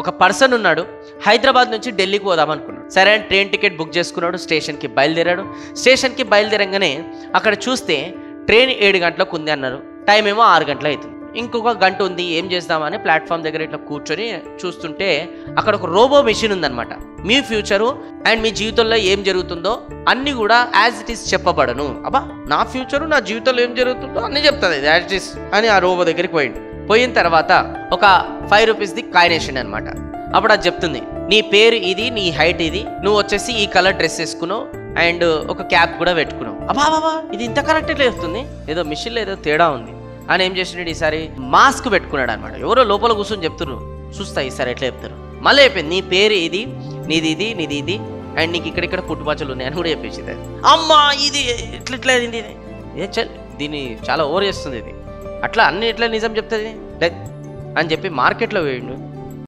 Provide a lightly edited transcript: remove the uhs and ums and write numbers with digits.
ఒక పర్సన్ ఉన్నాడు, హైదరాబాద్ నుంచి ఢిల్లీకి పోదాం అనుకున్నాడు. సరే అని ట్రైన్ టికెట్ బుక్ చేసుకున్నాడు, స్టేషన్కి బయలుదేరాడు. స్టేషన్కి బయలుదేరంగానే అక్కడ చూస్తే ట్రైన్ 7 గంటలకు ఉంది అన్నారు, టైం ఏమో 6 గంటలు అవుతుంది. ఇంకొక గంట ఉంది, ఏం చేద్దామని ప్లాట్ఫామ్ దగ్గర ఇట్లా కూర్చొని చూస్తుంటే అక్కడ ఒక రోబో మెషిన్ ఉందన్నమాట. మీ ఫ్యూచరు అండ్ మీ జీవితంలో ఏం జరుగుతుందో అన్ని కూడా యాజ్ ఇట్ ఈస్ చెప్పబడను. అబ్బా, నా ఫ్యూచరు నా జీవితంలో ఏం జరుగుతుందో అన్ని చెప్తుంది యాజ్ ఇట్ ఈస్ అని ఆ రోబో దగ్గరికి పోయిన తర్వాత ఒక 5 రూపీస్ది కాయినేషన్ అనమాట. అప్పుడు అది చెప్తుంది, నీ పేరు ఇది, నీ హైట్ ఇది, నువ్వు వచ్చేసి ఈ కలర్ డ్రెస్ వేసుకున్నావు అండ్ ఒక క్యాప్ కూడా పెట్టుకున్నావు. అబ్బా బాబా, ఇది ఇంత కరెక్ట్ ఎట్లా చెప్తుంది, ఏదో మిషన్లో ఏదో తేడా ఉంది అని ఏం చేసినాడు, ఈసారి మాస్క్ పెట్టుకున్నాడు అనమాట. ఎవరో లోపల కూర్చొని చెప్తున్నారు, చూస్తా ఈసారి ఎట్లా చెప్తారు. మళ్ళీ అయిపోయింది, నీ పేరు ఇది, నీది ఇది, నీది ఇది అండ్ నీకు ఇక్కడ పుట్టుపచ్చలు ఉన్నాయి అని కూడా చెప్పేసింది. అమ్మా ఇది ఇట్లా ఏ చల్, దీన్ని చాలా ఓవర్ చేస్తుంది ఇది, అట్లా అన్ని ఎట్లా నిజం చెప్తుంది అని చెప్పి మార్కెట్లో పోయిండు.